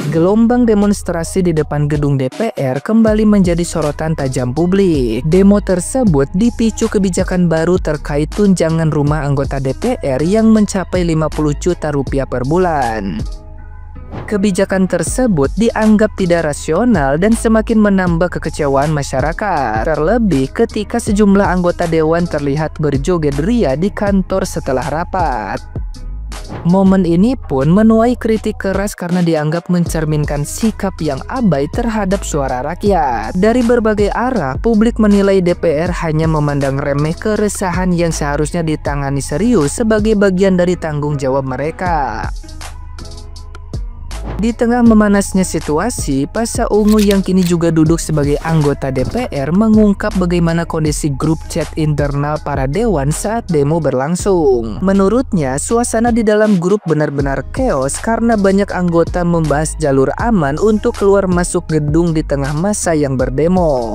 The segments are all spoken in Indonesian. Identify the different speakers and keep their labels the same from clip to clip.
Speaker 1: Gelombang demonstrasi di depan gedung DPR kembali menjadi sorotan tajam publik. Demo tersebut dipicu kebijakan baru terkait tunjangan rumah anggota DPR yang mencapai 50 juta rupiah per bulan. Kebijakan tersebut dianggap tidak rasional dan semakin menambah kekecewaan masyarakat. Terlebih ketika sejumlah anggota dewan terlihat berjoget ria di kantor setelah rapat. Momen ini pun menuai kritik keras karena dianggap mencerminkan sikap yang abai terhadap suara rakyat. Dari berbagai arah, publik menilai DPR hanya memandang remeh keresahan yang seharusnya ditangani serius sebagai bagian dari tanggung jawab mereka. Di tengah memanasnya situasi, Pasha Ungu yang kini juga duduk sebagai anggota DPR mengungkap bagaimana kondisi grup chat internal para dewan saat demo berlangsung. Menurutnya, suasana di dalam grup benar-benar chaos karena banyak anggota membahas jalur aman untuk keluar masuk gedung di tengah masa yang berdemo.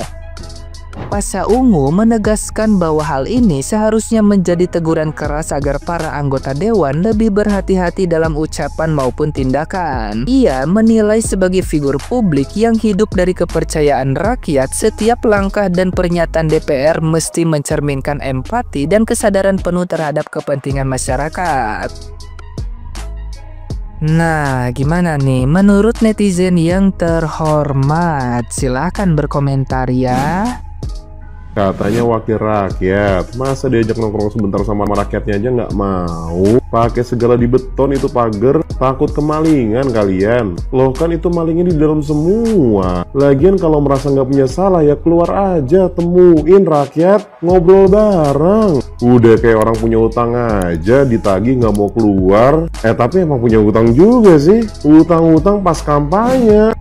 Speaker 1: Pasha Ungu menegaskan bahwa hal ini seharusnya menjadi teguran keras agar para anggota dewan lebih berhati-hati dalam ucapan maupun tindakan. Ia menilai sebagai figur publik yang hidup dari kepercayaan rakyat, setiap langkah dan pernyataan DPR mesti mencerminkan empati dan kesadaran penuh terhadap kepentingan masyarakat. Nah, gimana nih menurut netizen yang terhormat? Silahkan berkomentar ya.
Speaker 2: Katanya wakil rakyat, masa diajak nongkrong sebentar sama rakyatnya aja nggak mau? Pakai segala di beton itu pagar, takut kemalingan kalian? Loh kan itu malingnya di dalam semua. Lagian kalau merasa nggak punya salah ya keluar aja, temuin rakyat, ngobrol bareng. Udah kayak orang punya utang aja, ditagih nggak mau keluar. Tapi emang punya utang juga sih, utang-utang pas kampanye.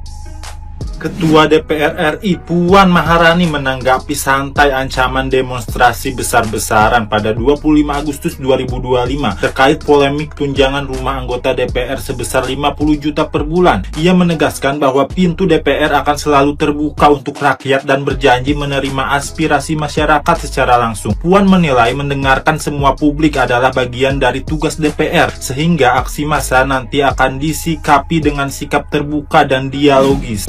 Speaker 3: Ketua DPR RI Puan Maharani menanggapi santai ancaman demonstrasi besar-besaran pada 25 Agustus 2025 terkait polemik tunjangan rumah anggota DPR sebesar 50 juta per bulan. Ia menegaskan bahwa pintu DPR akan selalu terbuka untuk rakyat dan berjanji menerima aspirasi masyarakat secara langsung. Puan menilai mendengarkan semua publik adalah bagian dari tugas DPR, sehingga aksi massa nanti akan disikapi dengan sikap terbuka dan dialogis.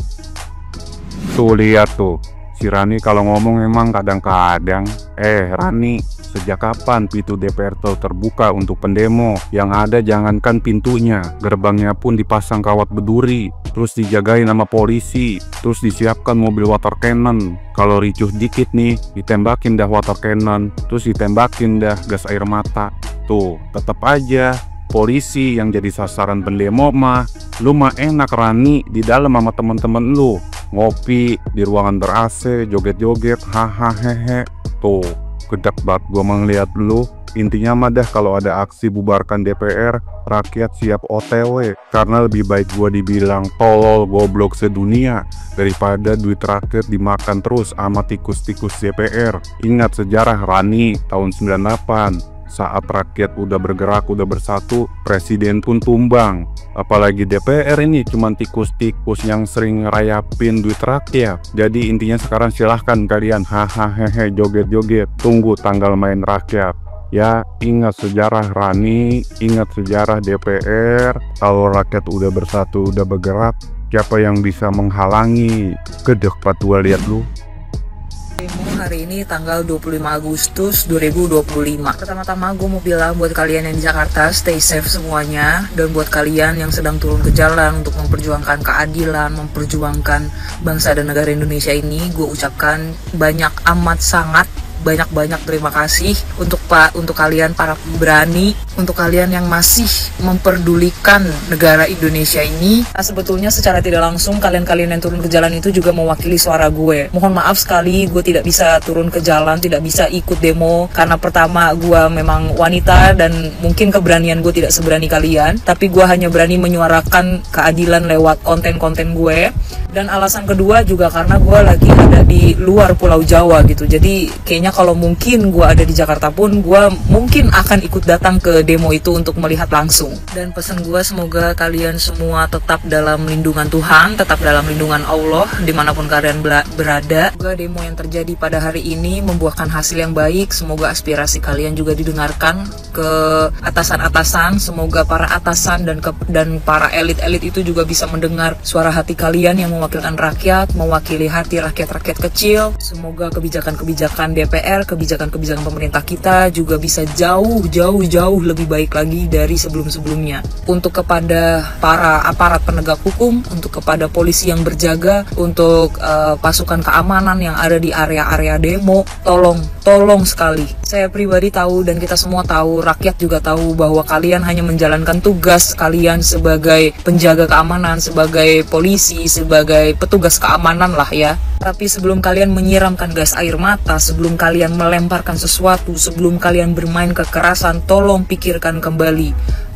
Speaker 4: Tuh lihat tuh, si Rani kalau ngomong emang kadang-kadang. Rani, sejak kapan pintu DPR terbuka untuk pendemo? Yang ada jangankan pintunya, gerbangnya pun dipasang kawat berduri, terus dijagain sama polisi, terus disiapkan mobil water cannon. Kalau ricuh dikit nih, ditembakin dah water cannon, terus ditembakin dah gas air mata. Tuh, tetap aja polisi yang jadi sasaran pendemo mah. Lu mah enak Rani di dalam sama temen-temen lu, ngopi di ruangan ber-AC, joget-joget, hahaha. Tuh, gedek banget gua ngeliat lu. Intinya mah dah kalau ada aksi bubarkan DPR, rakyat siap OTW. Karena lebih baik gua dibilang tolol goblok sedunia daripada duit rakyat dimakan terus sama tikus-tikus DPR. Ingat sejarah Rani tahun 98. Saat rakyat udah bergerak, udah bersatu, presiden pun tumbang. Apalagi DPR ini cuma tikus-tikus yang sering ngerayapin duit rakyat. Jadi intinya sekarang silahkan kalian hahaha joget-joget, tunggu tanggal main rakyat. Ya, ingat sejarah Rani, ingat sejarah DPR. Kalau rakyat udah bersatu, udah bergerak, siapa yang bisa menghalangi? Gedek patua lihat lu.
Speaker 5: Demo hari ini tanggal 25 Agustus 2025. Pertama-tama gue mau bilang buat kalian yang di Jakarta, stay safe semuanya. Dan buat kalian yang sedang turun ke jalan untuk memperjuangkan keadilan, memperjuangkan bangsa dan negara Indonesia ini, gue ucapkan banyak amat sangat banyak terima kasih untuk kalian para pemberani, untuk kalian yang masih memperdulikan negara Indonesia ini. Nah, sebetulnya secara tidak langsung kalian yang turun ke jalan itu juga mewakili suara gue. Mohon maaf sekali gue tidak bisa turun ke jalan, tidak bisa ikut demo karena pertama gue memang wanita dan mungkin keberanian gue tidak seberani kalian, tapi gue hanya berani menyuarakan keadilan lewat konten-konten gue. Dan alasan kedua juga karena gue lagi ada di luar Pulau Jawa gitu. Jadi kayaknya kalau mungkin gue ada di Jakarta pun, gue mungkin akan ikut datang ke demo itu untuk melihat langsung. Dan pesan gue, semoga kalian semua tetap dalam lindungan Tuhan, tetap dalam lindungan Allah dimanapun kalian berada. Semoga demo yang terjadi pada hari ini membuahkan hasil yang baik. Semoga aspirasi kalian juga didengarkan ke atasan-atasan. Semoga para atasan dan para elit-elit itu juga bisa mendengar suara hati kalian yang mewakilkan rakyat, mewakili hati rakyat-rakyat kecil. Semoga kebijakan-kebijakan DPR, kebijakan-kebijakan pemerintah kita juga bisa jauh lebih baik lagi dari sebelum-sebelumnya. Untuk kepada para aparat penegak hukum, untuk kepada polisi yang berjaga, untuk pasukan keamanan yang ada di area-area demo, tolong sekali. Saya pribadi tahu dan kita semua tahu, rakyat juga tahu bahwa kalian hanya menjalankan tugas kalian sebagai penjaga keamanan, sebagai polisi, sebagai petugas keamanan lah ya. Tapi sebelum kalian menyiramkan gas air mata, sebelum kalian melemparkan sesuatu, sebelum kalian bermain kekerasan, tolong pikirkan kembali.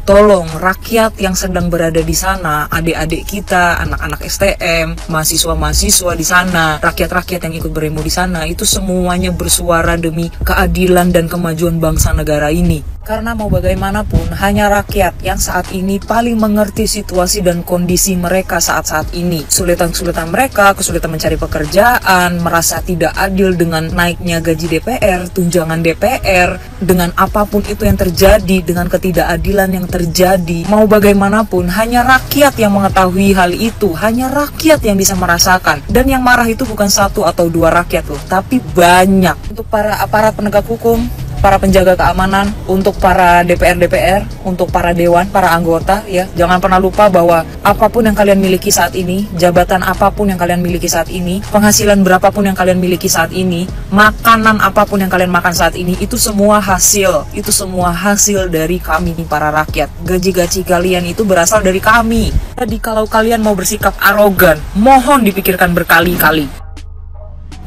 Speaker 5: Tolong rakyat yang sedang berada di sana, adik-adik kita, anak-anak STM, mahasiswa-mahasiswa di sana, rakyat-rakyat yang ikut berdemo di sana, itu semuanya bersuara demi keadilan dan kemajuan bangsa negara ini. Karena mau bagaimanapun, hanya rakyat yang saat ini paling mengerti situasi dan kondisi mereka saat-saat ini. Kesulitan mereka, kesulitan mencari pekerjaan, merasa tidak adil dengan naiknya gaji DPR, tunjangan DPR, dengan apapun itu yang terjadi, dengan ketidakadilan yang terjadi. Mau bagaimanapun, hanya rakyat yang mengetahui hal itu, hanya rakyat yang bisa merasakan. Dan yang marah itu bukan satu atau dua rakyat loh, tapi banyak. Untuk para aparat penegak hukum, para penjaga keamanan, untuk para DPR, untuk para dewan, para anggota ya. Jangan pernah lupa bahwa apapun yang kalian miliki saat ini, jabatan apapun yang kalian miliki saat ini, penghasilan berapapun yang kalian miliki saat ini, makanan apapun yang kalian makan saat ini, itu semua hasil dari kami para rakyat. Gaji-gaji kalian itu berasal dari kami. Jadi kalau kalian mau bersikap arogan, mohon dipikirkan berkali-kali.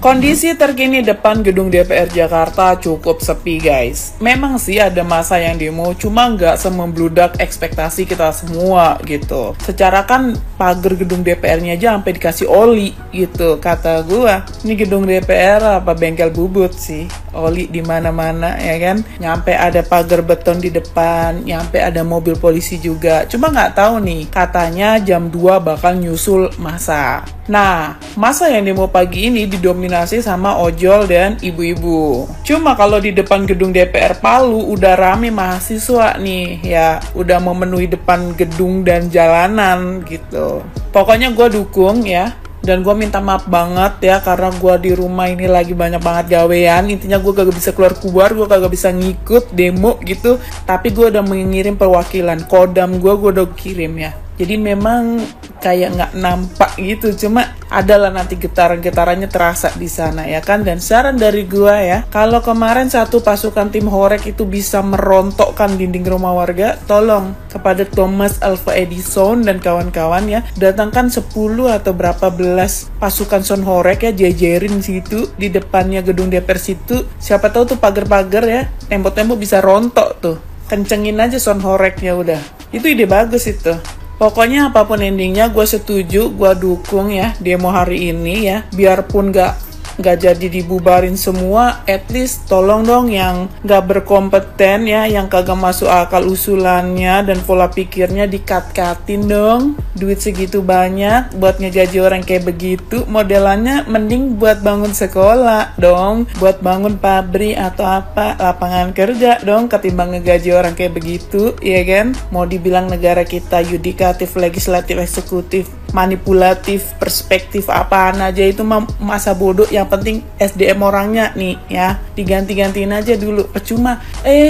Speaker 6: Kondisi terkini depan gedung DPR Jakarta cukup sepi guys. Memang sih ada masa yang demo, cuma nggak semembludak ekspektasi kita semua gitu. Secara kan pagar gedung DPR-nya aja sampai dikasih oli gitu. Kata gua, ini gedung DPR apa bengkel bubut sih? Oli di mana-mana ya kan. Nyampe ada pagar beton di depan, nyampe ada mobil polisi juga. Cuma nggak tahu nih, katanya jam 2 bakal nyusul masa. Nah, masa yang demo pagi ini didominasi sama ojol dan ibu-ibu. Cuma kalau di depan gedung DPR Palu udah rame mahasiswa nih ya, udah memenuhi depan gedung dan jalanan gitu. Pokoknya gue dukung ya. Dan gue minta maaf banget ya, karena gue di rumah ini lagi banyak banget gawean. Intinya gue kagak bisa keluar, gue kagak bisa ngikut demo gitu. Tapi gue udah mengirim perwakilan, kodam gue udah kirim ya. Jadi memang kayak nggak nampak gitu, cuma adalah nanti getaran-getarannya terasa di sana ya kan. Dan saran dari gua ya, kalau kemarin satu pasukan tim Horek itu bisa merontokkan dinding rumah warga, tolong kepada Thomas Alva Edison dan kawan-kawan ya, datangkan 10 atau berapa belas pasukan Son Horek ya, jejerin situ di depannya gedung DPR situ. Siapa tahu tuh pagar-pagar ya, tembok-tembok bisa rontok tuh. Kencengin aja Son Horeknya udah. Itu ide bagus itu. Pokoknya apapun endingnya gue setuju, gue dukung ya demo hari ini ya. Biarpun nggak jadi dibubarin semua, at least tolong dong yang nggak berkompeten ya, yang kagak masuk akal usulannya dan pola pikirnya dikat-katin dong. Duit segitu banyak buat ngegaji orang kayak begitu, modelannya mending buat bangun sekolah dong, buat bangun pabrik atau apa, lapangan kerja dong, ketimbang ngegaji orang kayak begitu, ya kan? Mau dibilang negara kita yudikatif, legislatif, eksekutif, manipulatif, perspektif apaan aja itu masa bodoh. Yang penting SDM orangnya nih ya, diganti-gantiin aja dulu. Percuma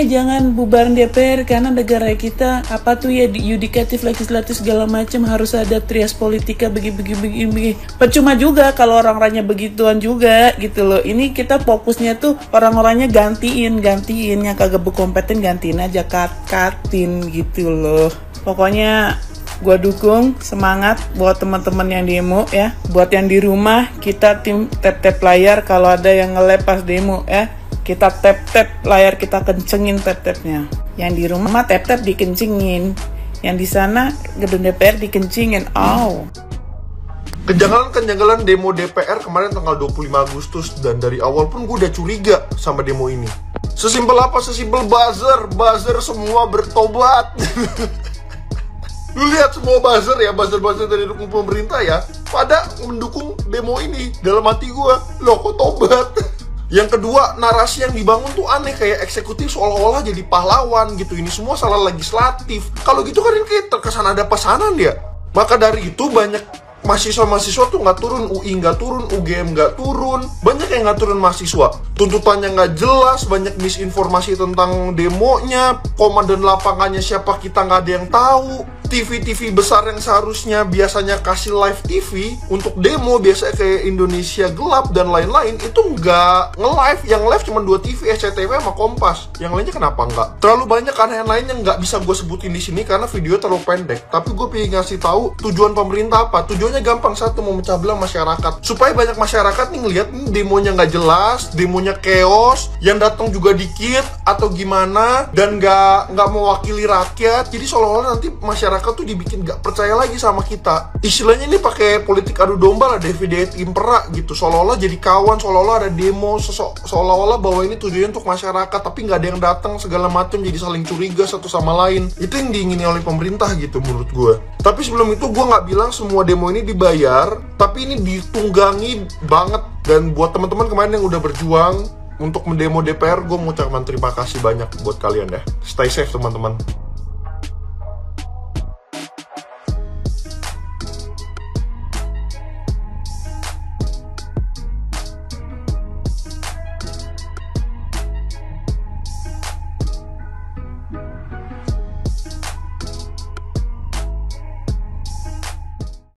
Speaker 6: jangan bubarin DPR karena negara kita apa tuh ya, yudikatif, legislatif segala macam harus ada trias politika begini. Percuma juga kalau orang-orangnya begituan juga gitu loh. Ini kita fokusnya tuh orang-orangnya gantiin yang kagak berkompeten, gantiin aja, katin gitu loh. Pokoknya gue dukung, semangat buat teman-teman yang demo ya. Buat yang di rumah, kita tim tap-tap layar kalau ada yang nge-lab pas demo ya. Kita tap-tap layar, kita kencengin tap-tapnya. Yang di rumah tap-tap dikencingin. Yang di sana gedung DPR dikencingin.
Speaker 7: Kejanggalan demo DPR kemarin tanggal 25 Agustus, dan dari awal pun gue udah curiga sama demo ini. Sesimpel apa? Sesimpel buzzer semua bertobat. Lu lihat semua buzzer dari dukung pemerintah ya, pada mendukung demo ini. Dalam hati gue, loh kok tobat? Yang kedua, narasi yang dibangun tuh aneh, kayak eksekutif seolah-olah jadi pahlawan gitu. Ini semua salah legislatif. Kalau gitu kan ini kayak terkesan ada pesanan ya. Maka dari itu banyak mahasiswa tuh nggak turun, UI nggak turun, UGM nggak turun, banyak yang nggak turun mahasiswa. Tuntutannya nggak jelas, banyak misinformasi tentang demonya, komandan lapangannya siapa kita nggak ada yang tahu. TV besar yang seharusnya biasanya kasih live TV untuk demo, biasanya kayak Indonesia Gelap dan lain-lain, itu nggak nge-live. Yang live cuma 2 TV, SCTV sama Kompas. Yang lainnya kenapa nggak? Terlalu banyak aneh lain yang nggak bisa gue sebutin di sini karena video terlalu pendek. Tapi gue pengen ngasih tahu tujuan pemerintah apa. Tujuannya gampang, satu, memecah belah masyarakat supaya banyak masyarakat nih ngelihat demonya nggak jelas, demonya chaos, yang datang juga dikit atau gimana, dan nggak mewakili rakyat. Jadi seolah-olah nanti masyarakat tuh dibikin gak percaya lagi sama kita. Istilahnya ini pakai politik adu domba lah, Davide et Impera gitu. Seolah-olah jadi kawan, seolah-olah ada demo, seolah-olah bahwa ini tujuannya untuk masyarakat, tapi nggak ada yang datang, segala macam, jadi saling curiga satu sama lain. Itu yang diingini oleh pemerintah gitu menurut gue. Tapi sebelum itu gue nggak bilang semua demo ini dibayar, tapi ini ditunggangi banget. Dan buat teman-teman kemarin yang udah berjuang untuk mendemo DPR, gue mau ucapkan terima kasih banyak buat kalian deh. Stay safe teman-teman.